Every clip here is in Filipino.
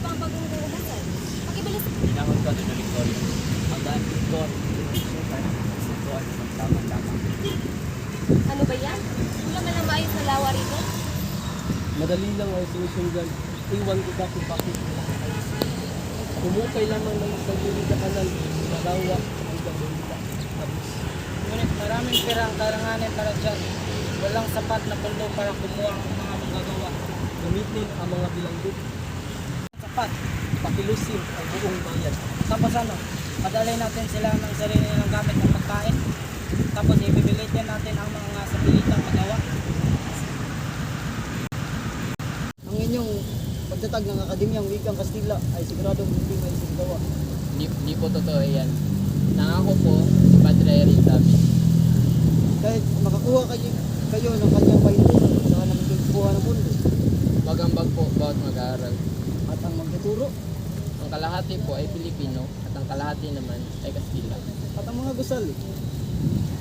pa ang bagong hugasan. Pakibilis. Tinangon ka doon, Victoria. Ang daan dito, ito ay isang tama-tama. Ano ba yan? Wala man ang maayos na lawa rito. Madali lang ay sinusundan. Iwan ko bakit bakit. Kumukay lamang ng isang unit na kanal. Malawa ang gabunta. Ngunit maraming pera ang karanganin para dyan. Walang sapat na pundo para kumuha ang mga manggagawa. Gamitin ang mga bilanggo. Sapat. Pakilusin ang buong bayan. Tapos ano, padalay natin sila ng sarili nilang gamit ng pagkain. Tapos ibibilitin natin ang mga sapilitang magawa. Ang inyong pagtatag ng Akademiyang Wikang Kastila ay siguradong hindi may sigawa. Hindi po totoo yan. Nangako po si Padre Eric sabi. Kahit makakuha kayo ng kanyang pahintunan, saka naman kayo kukuha ng pundo. Magambag po bawat mag-aaral. At ang magtuturo, Ang kalahati po ay Pilipino at ang kalahati naman ay Kastila. at ang mga gusali.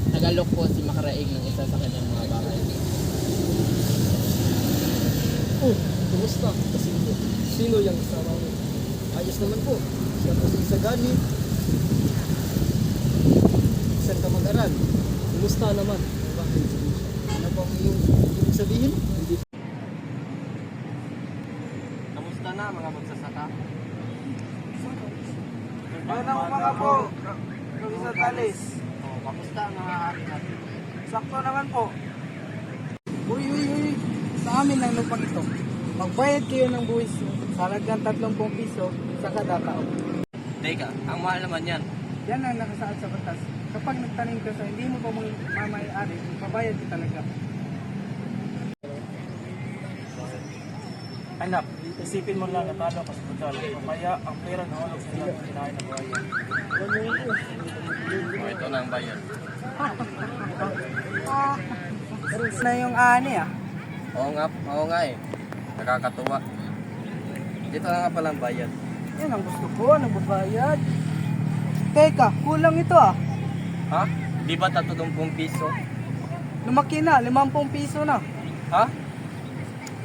Nagalok po si Makaraig ng isa sa kanyang mga bahay. Kumusta? Kasinto. Sino yung kasama mo? Ayos naman po. Siya po si Isagani. Isang kamag-aral. Kumusta naman? Bakit? Ano po ang iyong sabihin? Hindi. Kamusta na mga magsasaka? Ano mga po? Professor Talis. Kamusta ang mga hari natin? Sakto naman po. Uy. Sa amin lang lupang ito. Magbayad kayo ng buwis sa halagang 30 piso sa kada taon. Teka, ang mahal naman yan. Yan ang nakasaad sa batas. Kapag nagtanim ka sa hindi mo pa mamayari, mabayad ka talaga. Anak, isipin mo lang na talo ka sa total. Mamaya ang pera na hulog sa ilang kinain ng buhayan. Ito na ang bayan. Na yung ani ah. Oo nga eh. Nakakatuwa. Dito na nga palang bayan. Yan ang gusto ko, nagbabayad. Teka, kulang ito ah. Ha? Di ba 30 piso? Lumaki na, 50 piso na. Ha?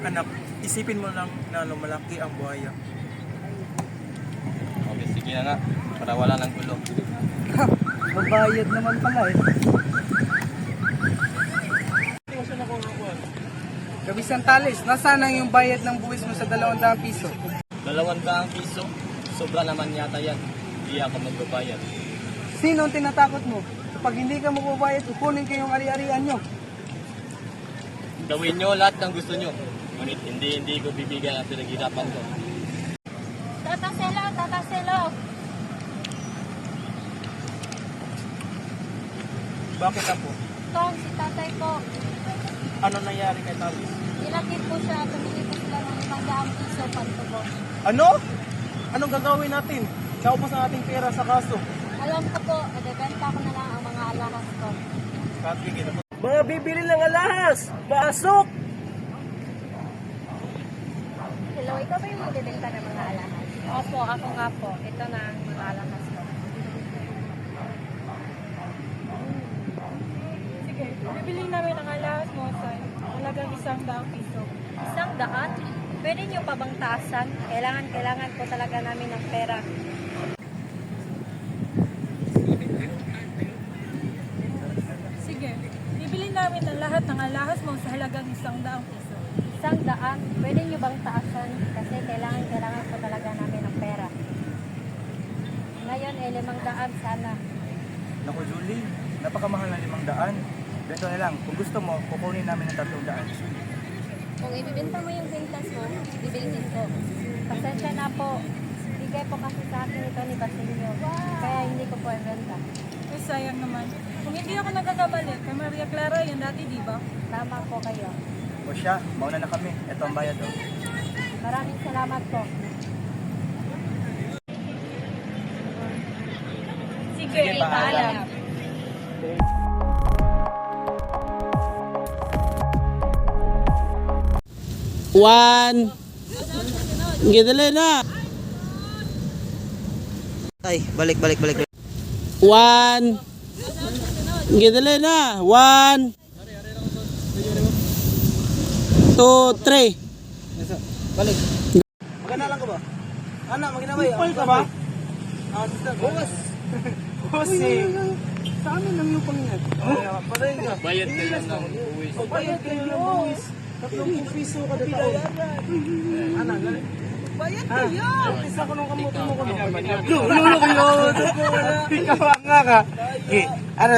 Anak, isipin mo lang na lumalaki ang buhaya. Okay, sige na nga. Para wala ng gulo. Babayad naman pala eh. Kabisang Talis, nasaan ang yung bayad ng buwis mo sa 200 piso? 200 piso? Sobra naman yata yan. Hindi ako magbabayad. Sino ang tinatakot mo? Kapag hindi ka magbabayad, kukunin kayong ari-arian nyo. Gawin nyo lahat ng gusto nyo. Ngunit hindi ko bibigyan ang pinaghirapan ko. Tata Selo. Bakit ako? Tom, si tatay ko. Ano nangyari kay Talis? Nilakit po siya at tumili po sila ng 500 piso pantubo. Ano? Anong gagawin natin? Naubos ang ating pera sa kaso. Alam ko po, nagaganta ko na lang ang mga alahas ko. Katigil ako. Mga bibili ng alahas! Pasok! Hello, ikaw ba yung magbibenta ng mga alahas? Opo, ako nga po. Ito na ang mga alahas ko. Sige, bibili namin ang alahas mo sa halagang 100 piso. 100? Pwede niyo pa bang taasan? Kailangan po talaga namin ng pera. Sige, bibili namin ang lahat ng alahas mo sa halagang 100 piso. 100? Pwede niyo bang taasan? Kasi kailangan po talaga namin ng pera. Ngayon, 500 sana. Naku Julie, napakamahal na 500. Ganito na lang, kung gusto mo, kukunin namin ng 300. Kung ibibenta mo yung pintas mo, bibilhin ko. Pasensya na po. Bigay po kasi sa akin ito ni Basilio. Kaya hindi ko po ibenta. Ay, sayang naman. Kung hindi ako nagkakamali, kay Maria Clara yan dati, di ba? Tama po kayo. O siya, mauna na kami. Ito ang bayad. Oh. Maraming salamat po. Sige, paalam. One! Gidali na! Ay, balik. One! Gidali na! 1 2 3 Balik. Maganda lang ko ba? Anak, maginabay. Kupal ka ba? Bukas. Busi. Sa amin ang lupang yan. Patayin ka. Bayad kayo ng buwis. Bayad kayo ng buwis. 30 piso kada taon. Anak, galing. Bayad kayo! Isa ko nung kamuti mo ko. Lulo ko yun! Ikaw nga ka. Ano,